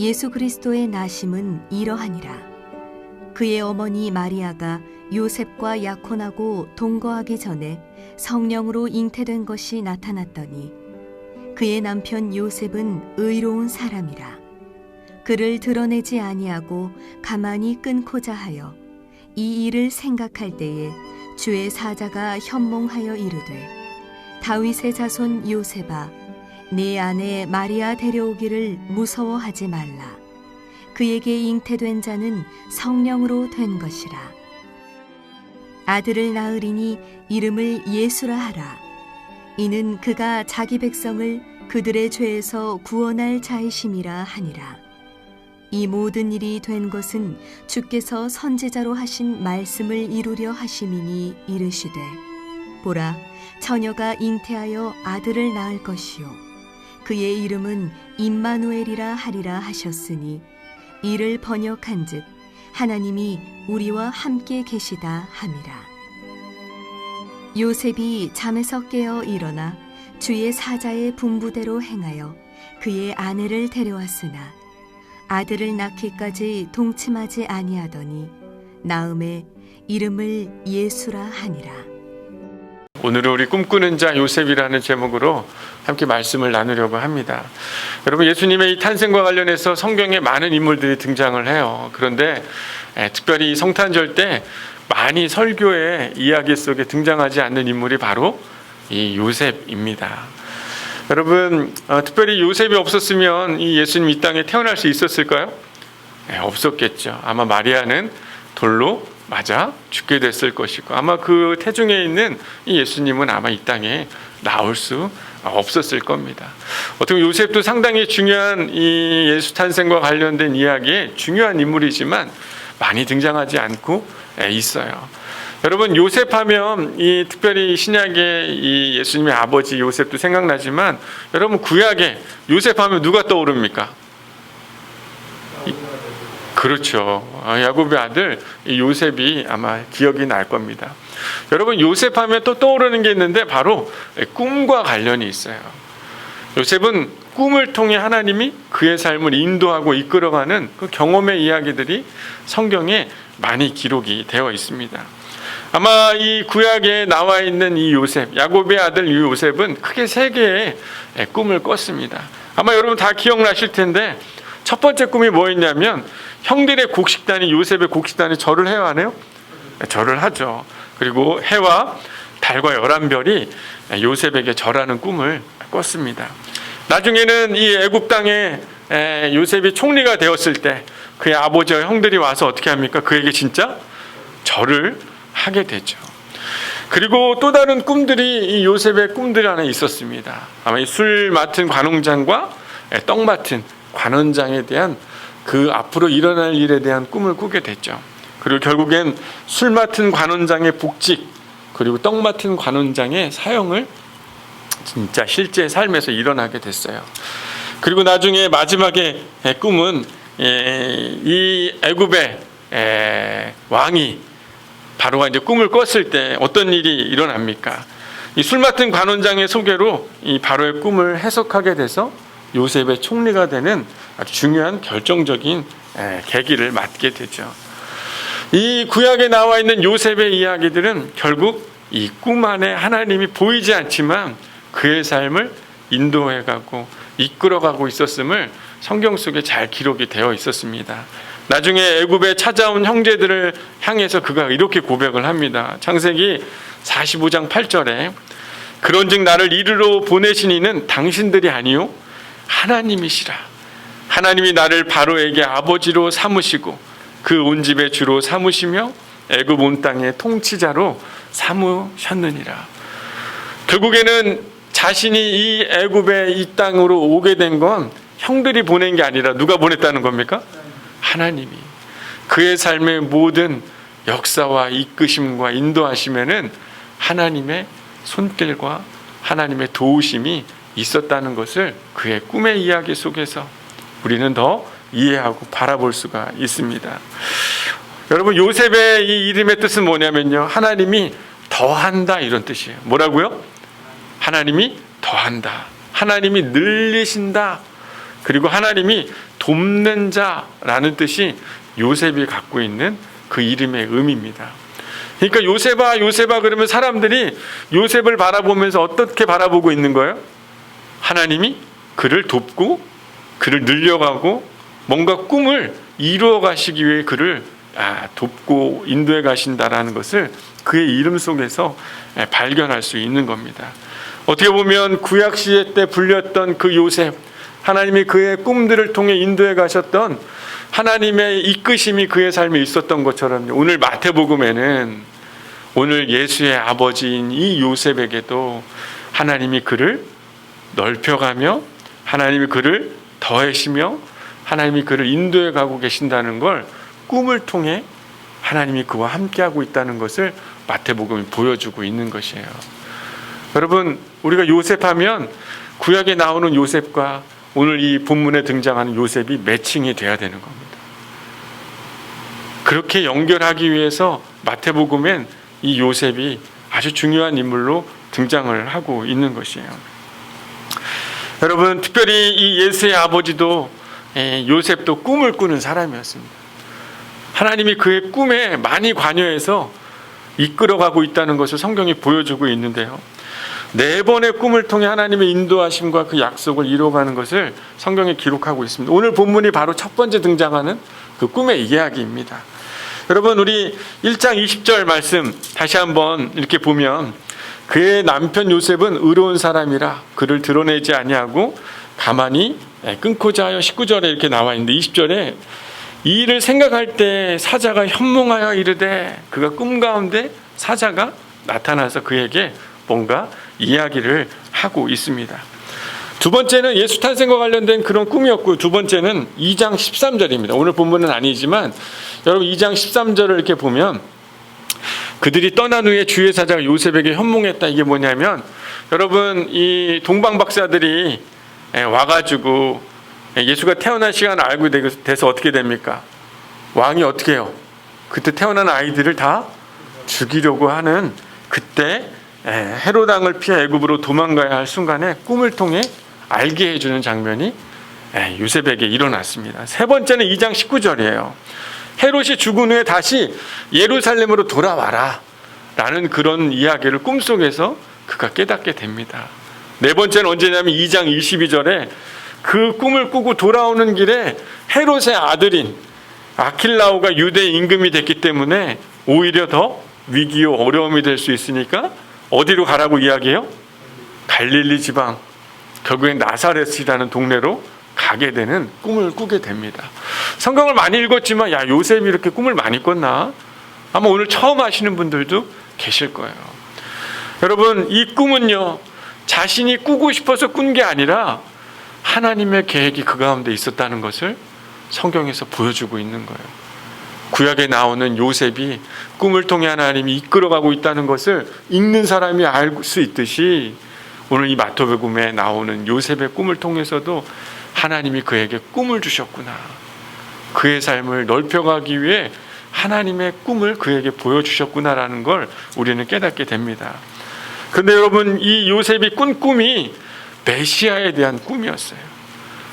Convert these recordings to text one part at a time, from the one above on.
예수 그리스도의 나심은 이러하니라. 그의 어머니 마리아가 요셉과 약혼하고 동거하기 전에 성령으로 잉태된 것이 나타났더니 그의 남편 요셉은 의로운 사람이라. 그를 드러내지 아니하고 가만히 끊고자 하여 이 일을 생각할 때에 주의 사자가 현몽하여 이르되, 다윗의 자손 요셉아, 네 아내 마리아 데려오기를 무서워하지 말라. 그에게 잉태된 자는 성령으로 된 것이라. 아들을 낳으리니 이름을 예수라 하라. 이는 그가 자기 백성을 그들의 죄에서 구원할 자이심이라 하니라. 이 모든 일이 된 것은 주께서 선지자로 하신 말씀을 이루려 하심이니 이르시되, 보라, 처녀가 잉태하여 아들을 낳을 것이요 그의 이름은 임마누엘이라 하리라 하셨으니, 이를 번역한즉 하나님이 우리와 함께 계시다 함이라. 요셉이 잠에서 깨어 일어나 주의 사자의 분부대로 행하여 그의 아내를 데려왔으나 아들을 낳기까지 동침하지 아니하더니 나음에 이름을 예수라 하니라. 오늘은 우리 꿈꾸는 자 요셉이라는 제목으로 함께 말씀을 나누려고 합니다. 여러분, 예수님의 이 탄생과 관련해서 성경에 많은 인물들이 등장을 해요. 그런데 특별히 성탄절 때 많이 설교의 이야기 속에 등장하지 않는 인물이 바로 이 요셉입니다. 여러분, 특별히 요셉이 없었으면 이 예수님 이 땅에 태어날 수 있었을까요? 없었겠죠. 아마 마리아는 돌로 맞아 죽게 됐을 것이고, 아마 그 태중에 있는 이 예수님은 아마 이 땅에 나올 수 없었을 겁니다. 어떻게 보면 요셉도 상당히 중요한 이 예수 탄생과 관련된 이야기에 중요한 인물이지만 많이 등장하지 않고 있어요. 여러분, 요셉하면 이 특별히 신약의 이 예수님의 아버지 요셉도 생각나지만, 여러분 구약에 요셉하면 누가 떠오릅니까? 그렇죠. 야곱의 아들 요셉이 아마 기억이 날 겁니다. 여러분, 요셉하면 또 떠오르는 게 있는데 바로 꿈과 관련이 있어요. 요셉은 꿈을 통해 하나님이 그의 삶을 인도하고 이끌어가는 그 경험의 이야기들이 성경에 많이 기록이 되어 있습니다. 아마 이 구약에 나와 있는 이 요셉, 야곱의 아들 이 요셉은 크게 세 개의 꿈을 꿨습니다. 아마 여러분 다 기억나실 텐데, 첫 번째 꿈이 뭐였냐면 형들의 곡식단이, 요셉의 곡식단이 절을 해야 하네요. 절을 하죠. 그리고 해와 달과 11별이 요셉에게 절하는 꿈을 꿨습니다. 나중에는 이 애굽 땅에 요셉이 총리가 되었을 때 그의 아버지와 형들이 와서 어떻게 합니까? 그에게 진짜 절을 하게 되죠. 그리고 또 다른 꿈들이 이 요셉의 꿈들 안에 있었습니다. 아마 이 술 맡은 관원장과 떡 맡은 관원장에 대한 그 앞으로 일어날 일에 대한 꿈을 꾸게 됐죠. 그리고 결국엔 술 맡은 관원장의 복직, 그리고 떡 맡은 관원장의 사형을 진짜 실제 삶에서 일어나게 됐어요. 그리고 나중에 마지막에 꿈은 이 애굽의 왕이 바로가 이제 꿈을 꿨을 때 어떤 일이 일어납니까? 이 술 맡은 관원장의 소개로 이 바로의 꿈을 해석하게 돼서 요셉의 총리가 되는 아주 중요한 결정적인 계기를 맞게 되죠. 이 구약에 나와 있는 요셉의 이야기들은 결국 이 꿈 안에 하나님이 보이지 않지만 그의 삶을 인도해가고 이끌어가고 있었음을 성경 속에 잘 기록이 되어 있었습니다. 나중에 애굽에 찾아온 형제들을 향해서 그가 이렇게 고백을 합니다. 창세기 45장 8절에 그런즉 나를 이르러 보내신 이는 당신들이 아니요 하나님이시라. 하나님이 나를 바로에게 아버지로 삼으시고 그 온 집의 주로 삼으시며 애굽 온 땅의 통치자로 삼으셨느니라. 결국에는 자신이 이 애굽의 이 땅으로 오게 된 건 형들이 보낸 게 아니라 누가 보냈다는 겁니까? 하나님이. 그의 삶의 모든 역사와 이끄심과 인도하심에는 하나님의 손길과 하나님의 도우심이 있었다는 것을 그의 꿈의 이야기 속에서 우리는 더 이해하고 바라볼 수가 있습니다. 여러분, 요셉의 이 이름의 뜻은 뭐냐면요, 하나님이 더한다, 이런 뜻이에요. 뭐라고요? 하나님이 더한다. 하나님이 늘리신다. 그리고 하나님이 돕는 자라는 뜻이 요셉이 갖고 있는 그 이름의 의미입니다. 그러니까 요셉아 요셉아 그러면 사람들이 요셉을 바라보면서 어떻게 바라보고 있는 거예요? 하나님이 그를 돕고 그를 늘려가고 뭔가 꿈을 이루어 가시기 위해 그를 돕고 인도해 가신다라는 것을 그의 이름 속에서 발견할 수 있는 겁니다. 어떻게 보면 구약 시대 때 불렸던 그 요셉, 하나님이 그의 꿈들을 통해 인도해 가셨던 하나님의 이끄심이 그의 삶에 있었던 것처럼 오늘 마태복음에는 오늘 예수의 아버지인 이 요셉에게도 하나님이 그를 넓혀가며 하나님이 그를 더해시며 하나님이 그를 인도해 가고 계신다는 걸 꿈을 통해 하나님이 그와 함께하고 있다는 것을 마태복음이 보여주고 있는 것이에요. 여러분, 우리가 요셉하면 구약에 나오는 요셉과 오늘 이 본문에 등장하는 요셉이 매칭이 돼야 되는 겁니다. 그렇게 연결하기 위해서 마태복음엔 이 요셉이 아주 중요한 인물로 등장을 하고 있는 것이에요. 여러분, 특별히 이 예수의 아버지도 요셉도 꿈을 꾸는 사람이었습니다. 하나님이 그의 꿈에 많이 관여해서 이끌어가고 있다는 것을 성경이 보여주고 있는데요. 4번의 꿈을 통해 하나님의 인도하심과 그 약속을 이루어가는 것을 성경에 기록하고 있습니다. 오늘 본문이 바로 첫 번째 등장하는 그 꿈의 이야기입니다. 여러분, 우리 1장 20절 말씀 다시 한번 이렇게 보면 그의 남편 요셉은 의로운 사람이라 그를 드러내지 아니하고 가만히 끊고자 하여 19절에 이렇게 나와 있는데 20절에 이 일을 생각할 때 사자가 현몽하여 이르되 그가 꿈 가운데 사자가 나타나서 그에게 뭔가 이야기를 하고 있습니다. 두 번째는 예수 탄생과 관련된 그런 꿈이었고 두 번째는 2장 13절입니다. 오늘 본문은 아니지만 여러분 2장 13절을 이렇게 보면 그들이 떠난 후에 주의 사자가 요셉에게 현몽했다. 이게 뭐냐면 여러분 이 동방 박사들이 와가지고 예수가 태어난 시간을 알고 돼서 어떻게 됩니까? 왕이 어떻게 해요? 그때 태어난 아이들을 다 죽이려고 하는 그때 헤롯 왕을 피해 애굽으로 도망가야 할 순간에 꿈을 통해 알게 해주는 장면이 요셉에게 일어났습니다. 세 번째는 2장 19절이에요. 헤롯이 죽은 후에 다시 예루살렘으로 돌아와라 라는 그런 이야기를 꿈속에서 그가 깨닫게 됩니다. 네 번째는 언제냐면 2장 22절에 그 꿈을 꾸고 돌아오는 길에 헤롯의 아들인 아킬라오가 유대 임금이 됐기 때문에 오히려 더 위기요 어려움이 될 수 있으니까 어디로 가라고 이야기해요? 갈릴리 지방, 결국엔 나사렛이라는 동네로 가게 되는 꿈을 꾸게 됩니다. 성경을 많이 읽었지만 야 요셉이 이렇게 꿈을 많이 꿨나? 아마 오늘 처음 하시는 분들도 계실 거예요. 여러분 이 꿈은요 자신이 꾸고 싶어서 꾼 게 아니라 하나님의 계획이 그 가운데 있었다는 것을 성경에서 보여주고 있는 거예요. 구약에 나오는 요셉이 꿈을 통해 하나님이 이끌어가고 있다는 것을 읽는 사람이 알 수 있듯이 오늘 이 마태복음에 나오는 요셉의 꿈을 통해서도 하나님이 그에게 꿈을 주셨구나. 그의 삶을 넓혀가기 위해 하나님의 꿈을 그에게 보여주셨구나라는 걸 우리는 깨닫게 됩니다. 그런데 여러분 이 요셉이 꾼 꿈이 메시아에 대한 꿈이었어요.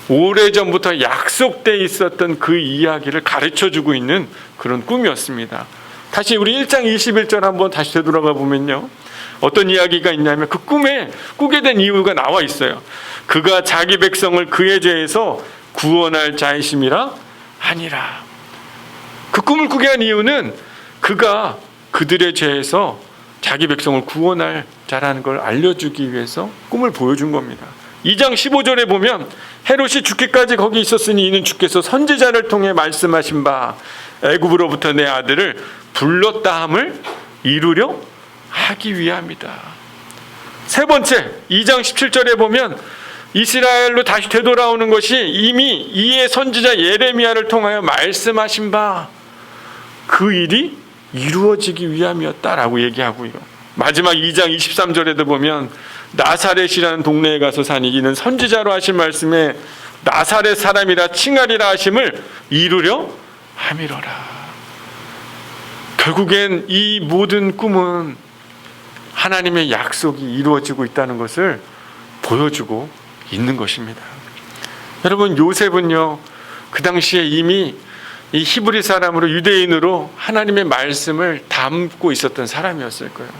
오래전부터 약속돼 있었던 그 이야기를 가르쳐주고 있는 그런 꿈이었습니다. 다시 우리 1장 21절 한번 다시 되돌아가 보면요. 어떤 이야기가 있냐면 그 꿈에 꾸게 된 이유가 나와 있어요. 그가 자기 백성을 그의 죄에서 구원할 자이심이라 하니라. 그 꿈을 꾸게 한 이유는 그가 그들의 죄에서 자기 백성을 구원할 자라는 걸 알려주기 위해서 꿈을 보여준 겁니다. 2장 15절에 보면 헤롯이 죽기까지 거기 있었으니 이는 주께서 선지자를 통해 말씀하신 바 애굽으로부터 내 아들을 불렀다 함을 이루려 하기 위함이다. 세 번째 2장 17절에 보면 이스라엘로 다시 되돌아오는 것이 이미 이에 선지자 예레미야를 통하여 말씀하신 바 그 일이 이루어지기 위함이었다라고 얘기하고요. 마지막 2장 23절에도 보면 나사렛이라는 동네에 가서 사니 이는 선지자로 하신 말씀에 나사렛 사람이라 칭하리라 하심을 이루려 함이로라. 결국엔 이 모든 꿈은 하나님의 약속이 이루어지고 있다는 것을 보여주고 있는 것입니다. 여러분 요셉은요 그 당시에 이미 이 히브리 사람으로 유대인으로 하나님의 말씀을 담고 있었던 사람이었을 거예요.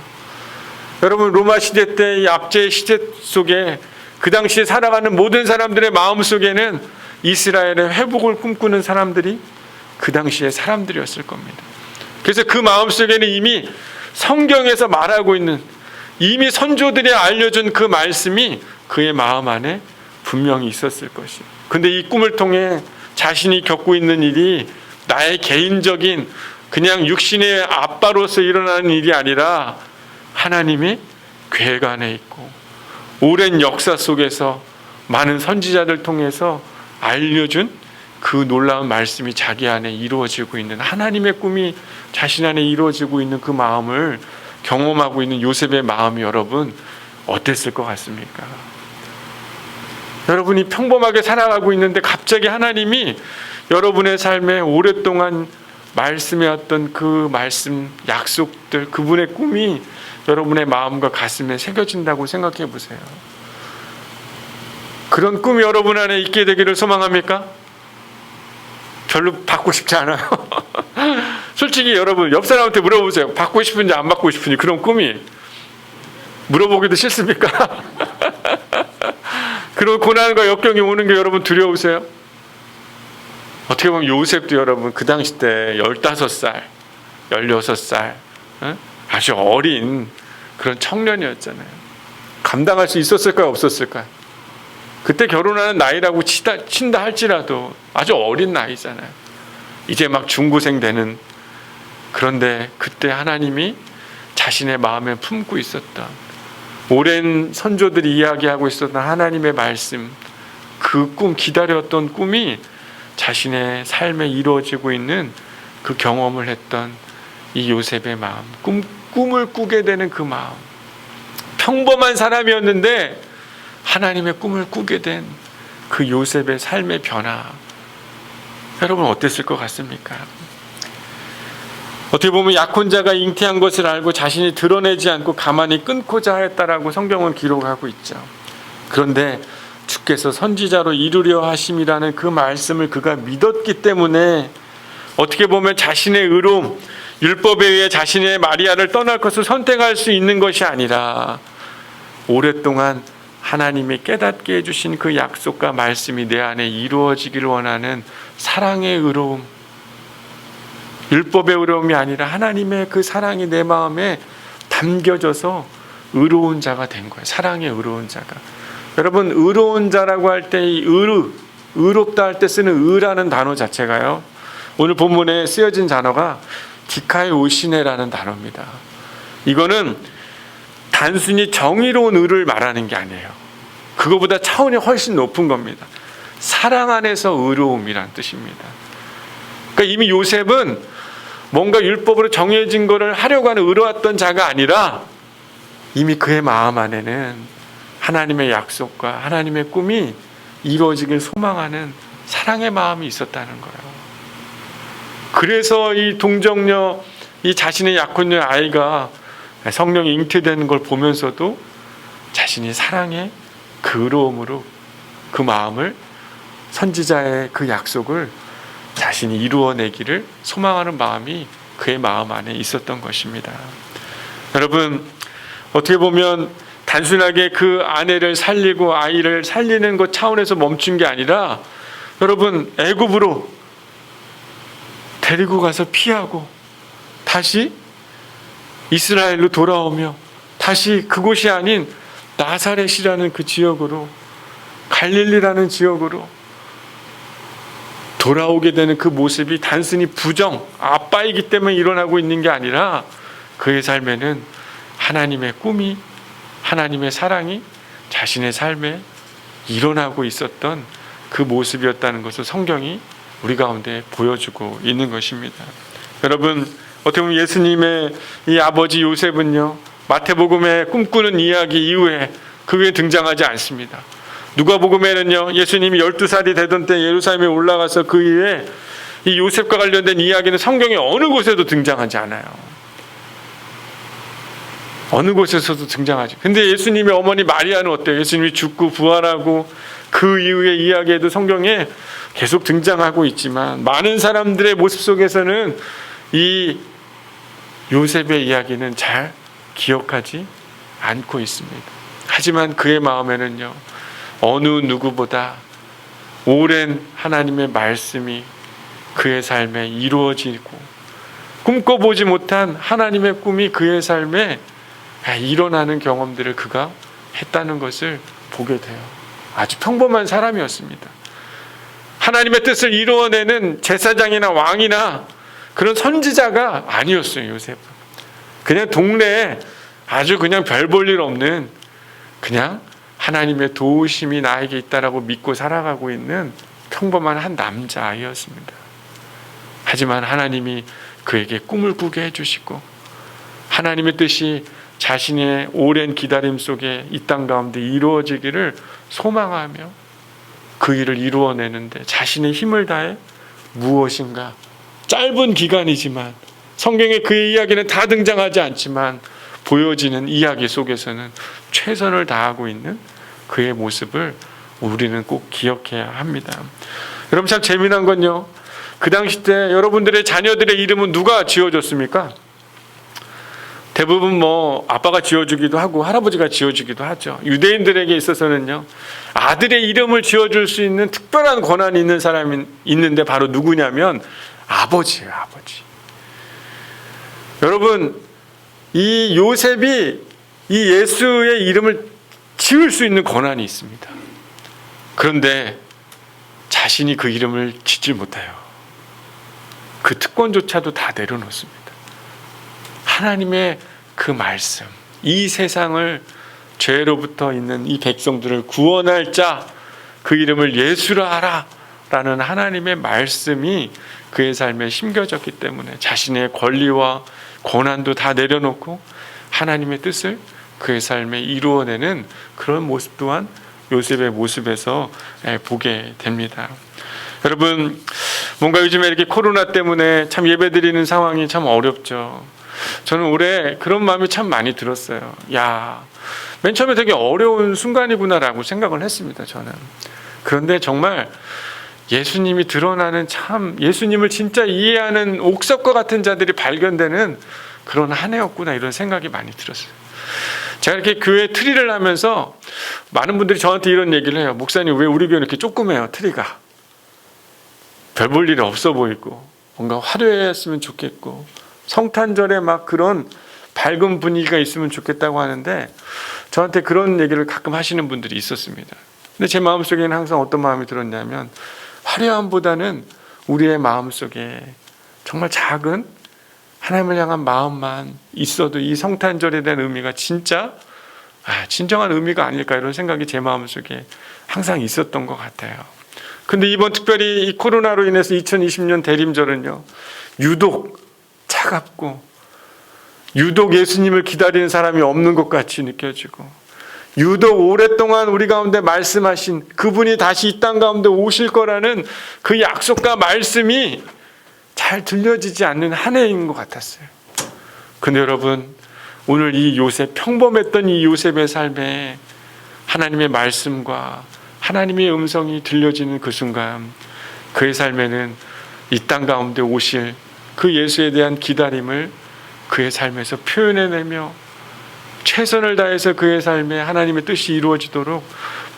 여러분, 로마 시대 때 이 압제의 시대 속에 그 당시에 살아가는 모든 사람들의 마음 속에는 이스라엘의 회복을 꿈꾸는 사람들이 그 당시의 사람들이었을 겁니다. 그래서 그 마음 속에는 이미 성경에서 말하고 있는, 이미 선조들이 알려준 그 말씀이 그의 마음 안에 분명히 있었을 것이에요. 근데 이 꿈을 통해 자신이 겪고 있는 일이 나의 개인적인 그냥 육신의 아빠로서 일어나는 일이 아니라 하나님의 계획 안에 있고 오랜 역사 속에서 많은 선지자들 통해서 알려준 그 놀라운 말씀이 자기 안에 이루어지고 있는, 하나님의 꿈이 자신 안에 이루어지고 있는 그 마음을 경험하고 있는 요셉의 마음이 여러분 어땠을 것 같습니까? 여러분이 평범하게 살아가고 있는데 갑자기 하나님이 여러분의 삶에 오랫동안 말씀해왔던 그 말씀, 약속들, 그분의 꿈이 여러분의 마음과 가슴에 새겨진다고 생각해 보세요. 그런 꿈이 여러분 안에 있게 되기를 소망합니까? 별로 받고 싶지 않아요. 솔직히 여러분 옆 사람한테 물어보세요. 받고 싶은지 안 받고 싶은지. 그런 꿈이 물어보기도 싫습니까? 그런 고난과 역경이 오는 게 여러분 두려우세요? 어떻게 보면 요셉도 여러분 그 당시 때 15살, 16살 아주 어린 그런 청년이었잖아요. 감당할 수 있었을까요? 없었을까요? 그때 결혼하는 나이라고 친다 할지라도 아주 어린 나이잖아요. 이제 막 중고생 되는. 그런데 그때 하나님이 자신의 마음에 품고 있었던, 오랜 선조들이 이야기하고 있었던 하나님의 말씀, 그 꿈, 기다렸던 꿈이 자신의 삶에 이루어지고 있는 그 경험을 했던 이 요셉의 마음, 꿈을 꾸게 되는 그 마음. 평범한 사람이었는데 하나님의 꿈을 꾸게 된 그 요셉의 삶의 변화, 여러분 어땠을 것 같습니까? 어떻게 보면 약혼자가 잉태한 것을 알고 자신이 드러내지 않고 가만히 끊고자 했다라고 성경은 기록하고 있죠. 그런데 주께서 선지자로 이루려 하심이라는 그 말씀을 그가 믿었기 때문에 어떻게 보면 자신의 의로움, 율법에 의해 자신의 마리아를 떠날 것을 선택할 수 있는 것이 아니라 오랫동안 하나님이 깨닫게 해주신 그 약속과 말씀이 내 안에 이루어지기를 원하는 사랑의 의로움, 율법의 의로움이 아니라 하나님의 그 사랑이 내 마음에 담겨져서 의로운 자가 된 거예요. 사랑의 의로운 자가. 여러분, 의로운 자라고 할 때 이 의롭다 할 때 쓰는 의라는 단어 자체가요, 오늘 본문에 쓰여진 단어가 디카이오시네라는 단어입니다. 이거는 단순히 정의로운 의를 말하는 게 아니에요. 그거보다 차원이 훨씬 높은 겁니다. 사랑 안에서 의로움이란 뜻입니다. 그러니까 이미 요셉은 뭔가 율법으로 정해진 것을 하려고 하는 의로웠던 자가 아니라 이미 그의 마음 안에는 하나님의 약속과 하나님의 꿈이 이루어지길 소망하는 사랑의 마음이 있었다는 거예요. 그래서 이 동정녀, 이 자신의 약혼녀 아이가 성령이 잉태되는 걸 보면서도 자신이 사랑의 그 의로움으로 그 마음을, 선지자의 그 약속을 자신이 이루어내기를 소망하는 마음이 그의 마음 안에 있었던 것입니다. 여러분, 어떻게 보면 단순하게 그 아내를 살리고 아이를 살리는 것 차원에서 멈춘 게 아니라 여러분 애굽으로 데리고 가서 피하고 다시 이스라엘로 돌아오며 다시 그곳이 아닌 나사렛이라는 그 지역으로, 갈릴리라는 지역으로 돌아오게 되는 그 모습이 단순히 부정, 아빠이기 때문에 일어나고 있는 게 아니라 그의 삶에는 하나님의 꿈이, 하나님의 사랑이 자신의 삶에 일어나고 있었던 그 모습이었다는 것을 성경이 우리 가운데 보여주고 있는 것입니다. 여러분, 어떻게 보면 예수님의 이 아버지 요셉은요, 마태복음에 꿈꾸는 이야기 이후에 그 위에 등장하지 않습니다. 누가복음에는요, 예수님이 12살이 되던 때 예루살렘에 올라가서 그 이후에 이 요셉과 관련된 이야기는 성경의 어느 곳에도 등장하지 않아요. 어느 곳에서도 등장하죠. 근데 예수님의 어머니 마리아는 어때요? 예수님이 죽고 부활하고 그 이후의 이야기에도 성경에 계속 등장하고 있지만 많은 사람들의 모습 속에서는 이 요셉의 이야기는 잘 기억하지 않고 있습니다. 하지만 그의 마음에는요, 어느 누구보다 오랜 하나님의 말씀이 그의 삶에 이루어지고 꿈꿔보지 못한 하나님의 꿈이 그의 삶에 일어나는 경험들을 그가 했다는 것을 보게 돼요. 아주 평범한 사람이었습니다. 하나님의 뜻을 이루어내는 제사장이나 왕이나 그런 선지자가 아니었어요. 요셉은 그냥 동네에 아주 그냥 별 볼 일 없는, 그냥 하나님의 도우심이 나에게 있다라고 믿고 살아가고 있는 평범한 한 남자아이였습니다. 하지만 하나님이 그에게 꿈을 꾸게 해주시고 하나님의 뜻이 자신의 오랜 기다림 속에 이 땅 가운데 이루어지기를 소망하며 그 일을 이루어내는데 자신의 힘을 다해 무엇인가 짧은 기간이지만, 성경에 그의 이야기는 다 등장하지 않지만 보여지는 이야기 속에서는 최선을 다하고 있는 그의 모습을 우리는 꼭 기억해야 합니다. 여러분, 참 재미난 건요, 그 당시 때 여러분들의 자녀들의 이름은 누가 지어줬습니까? 대부분 아빠가 지어주기도 하고 할아버지가 지어주기도 하죠. 유대인들에게 있어서는요, 아들의 이름을 지어줄 수 있는 특별한 권한이 있는 사람이 있는데 바로 누구냐면 아버지예요. 아버지. 여러분, 이 요셉이 이 예수의 이름을 지을 수 있는 권한이 있습니다. 그런데 자신이 그 이름을 짓질 못해요. 그 특권조차도 다 내려놓습니다. 하나님의 그 말씀, 이 세상을 죄로부터 있는 이 백성들을 구원할 자, 그 이름을 예수라 하라 라는 하나님의 말씀이 그의 삶에 심겨졌기 때문에 자신의 권리와 고난도 다 내려놓고 하나님의 뜻을 그의 삶에 이루어내는 그런 모습 또한 요셉의 모습에서 보게 됩니다. 여러분, 뭔가 요즘에 이렇게 코로나 때문에 참 예배드리는 상황이 참 어렵죠. 저는 올해 그런 마음이 참 많이 들었어요. 맨 처음에 되게 어려운 순간이구나라고 생각을 했습니다, 저는. 그런데 정말 예수님이 드러나는, 참 예수님을 진짜 이해하는 옥석과 같은 자들이 발견되는 그런 한 해였구나, 이런 생각이 많이 들었어요. 제가 이렇게 교회 트리를 하면서 많은 분들이 저한테 이런 얘기를 해요. 목사님, 왜 우리 교회는 이렇게 조그매요, 트리가? 별 볼 일이 없어 보이고 뭔가 화려했으면 좋겠고 성탄절에 막 그런 밝은 분위기가 있으면 좋겠다고 하는데, 저한테 그런 얘기를 가끔 하시는 분들이 있었습니다. 근데 제 마음속에는 항상 어떤 마음이 들었냐면, 화려함보다는 우리의 마음속에 정말 작은 하나님을 향한 마음만 있어도 이 성탄절에 대한 의미가 진정한 의미가 아닐까, 이런 생각이 제 마음속에 항상 있었던 것 같아요. 근데 이번 특별히 이 코로나로 인해서 2020년 대림절은요, 유독 차갑고 유독 예수님을 기다리는 사람이 없는 것 같이 느껴지고, 유독 오랫동안 우리 가운데 말씀하신 그분이 다시 이 땅 가운데 오실 거라는 그 약속과 말씀이 잘 들려지지 않는 한 해인 것 같았어요. 근데 여러분, 오늘 이 요셉, 평범했던 이 요셉의 삶에 하나님의 말씀과 하나님의 음성이 들려지는 그 순간, 그의 삶에는 이 땅 가운데 오실 그 예수에 대한 기다림을 그의 삶에서 표현해내며 최선을 다해서 그의 삶에 하나님의 뜻이 이루어지도록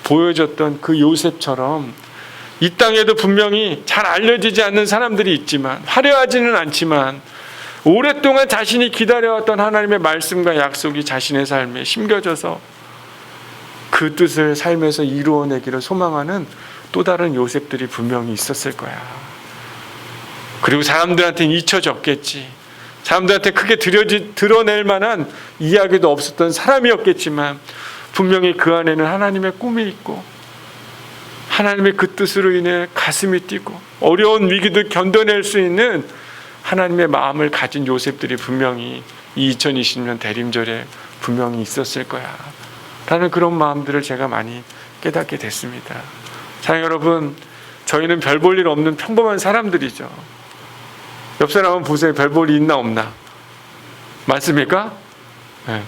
보여줬던 그 요셉처럼, 이 땅에도 분명히 잘 알려지지 않는 사람들이 있지만, 화려하지는 않지만 오랫동안 자신이 기다려왔던 하나님의 말씀과 약속이 자신의 삶에 심겨져서 그 뜻을 삶에서 이루어내기를 소망하는 또 다른 요셉들이 분명히 있었을 거야. 그리고 사람들한테는 잊혀졌겠지. 사람들한테 크게 드러낼 만한 이야기도 없었던 사람이었겠지만, 분명히 그 안에는 하나님의 꿈이 있고 하나님의 그 뜻으로 인해 가슴이 뛰고 어려운 위기도 견뎌낼 수 있는 하나님의 마음을 가진 요셉들이 분명히 이 2020년 대림절에 분명히 있었을 거야 라는 그런 마음들을 제가 많이 깨닫게 됐습니다. 사랑하는 여러분, 저희는 별 볼 일 없는 평범한 사람들이죠. 옆 사람 한번 보세요. 별 볼 일 있나 없나? 맞습니까?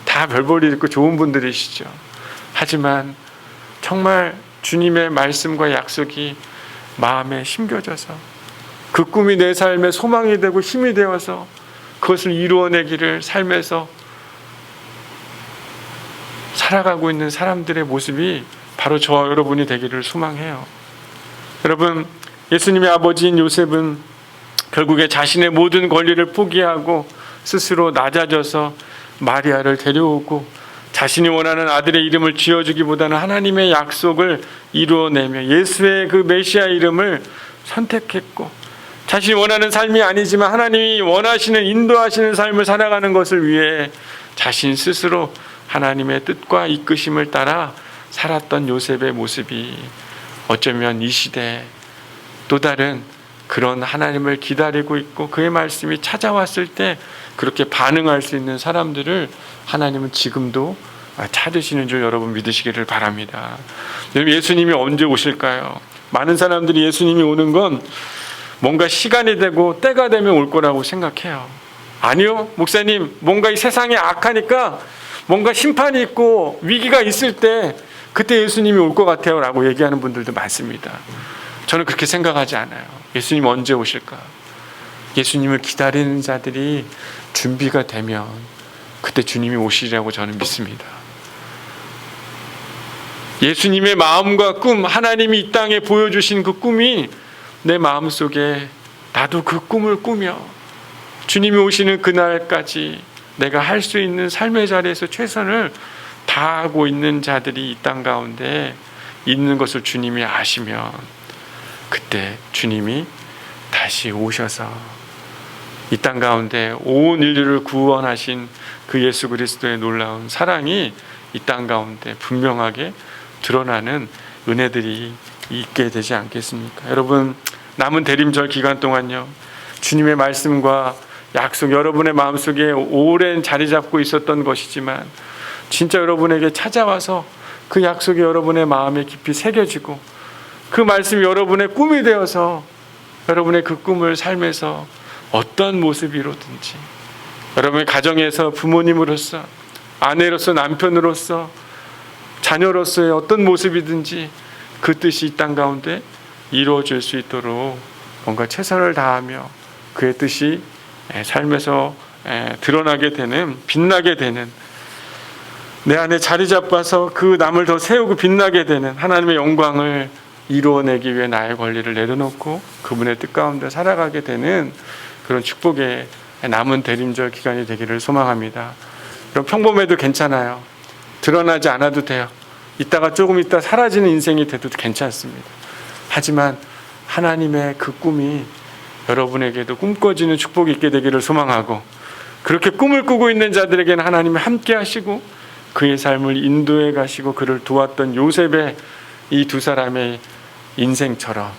다 별볼일 있고 좋은 분들이시죠. 하지만 정말 주님의 말씀과 약속이 마음에 심겨져서 그 꿈이 내 삶의 소망이 되고 힘이 되어서 그것을 이루어내기를 삶에서 살아가고 있는 사람들의 모습이 바로 저와 여러분이 되기를 소망해요. 여러분, 예수님의 아버지인 요셉은 결국에 자신의 모든 권리를 포기하고 스스로 낮아져서 마리아를 데려오고 자신이 원하는 아들의 이름을 지어주기보다는 하나님의 약속을 이루어내며 예수의 그 메시아 이름을 선택했고, 자신이 원하는 삶이 아니지만 하나님이 원하시는 인도하시는 삶을 살아가는 것을 위해 자신 스스로 하나님의 뜻과 이끄심을 따라 살았던 요셉의 모습이 어쩌면 이 시대에 또 다른 그런 하나님을 기다리고 있고 그의 말씀이 찾아왔을 때 그렇게 반응할 수 있는 사람들을 하나님은 지금도 찾으시는 줄 여러분 믿으시기를 바랍니다. 여러분, 예수님이 언제 오실까요? 많은 사람들이 예수님이 오는 건 뭔가 시간이 되고 때가 되면 올 거라고 생각해요. 아니요, 목사님, 뭔가 이 세상이 악하니까 뭔가 심판이 있고 위기가 있을 때 그때 예수님이 올 것 같아요 라고 얘기하는 분들도 많습니다. 저는 그렇게 생각하지 않아요. 예수님 언제 오실까? 예수님을 기다리는 자들이 준비가 되면 그때 주님이 오시리라고 저는 믿습니다. 예수님의 마음과 꿈, 하나님이 이 땅에 보여주신 그 꿈이 내 마음속에 나도 그 꿈을 꾸며 주님이 오시는 그날까지 내가 할 수 있는 삶의 자리에서 최선을 다하고 있는 자들이 이 땅 가운데 있는 것을 주님이 아시면 그때 주님이 다시 오셔서 이 땅 가운데 온 인류를 구원하신 그 예수 그리스도의 놀라운 사랑이 이 땅 가운데 분명하게 드러나는 은혜들이 있게 되지 않겠습니까? 여러분, 남은 대림절 기간 동안요, 주님의 말씀과 약속, 여러분의 마음속에 오랜 자리 잡고 있었던 것이지만 진짜 여러분에게 찾아와서 그 약속이 여러분의 마음에 깊이 새겨지고 그 말씀이 여러분의 꿈이 되어서 여러분의 그 꿈을 삶에서 어떤 모습이로든지 여러분의 가정에서 부모님으로서, 아내로서, 남편으로서, 자녀로서의 어떤 모습이든지 그 뜻이 이 땅 가운데 이루어질 수 있도록 뭔가 최선을 다하며 그의 뜻이 삶에서 드러나게 되는, 빛나게 되는, 내 안에 자리 잡아서 그 남을 더 세우고 빛나게 되는 하나님의 영광을 이루어내기 위해 나의 권리를 내려놓고 그분의 뜻 가운데 살아가게 되는 그런 축복의 남은 대림절 기간이 되기를 소망합니다. 그럼 평범해도 괜찮아요. 드러나지 않아도 돼요. 이따가 조금 있다 사라지는 인생이 돼도 괜찮습니다. 하지만 하나님의 그 꿈이 여러분에게도 꿈꿔지는 축복이 있게 되기를 소망하고, 그렇게 꿈을 꾸고 있는 자들에게는 하나님이 함께 하시고 그의 삶을 인도해 가시고 그를 도왔던 요셉의 이 두 사람의 인생처럼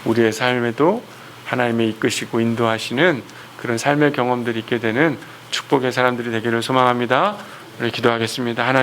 우리의 삶에도 하나님의 이끄시고 인도하시는 그런 삶의 경험들이 있게 되는 축복의 사람들이 되기를 소망합니다. 우리 기도하겠습니다. 하나님,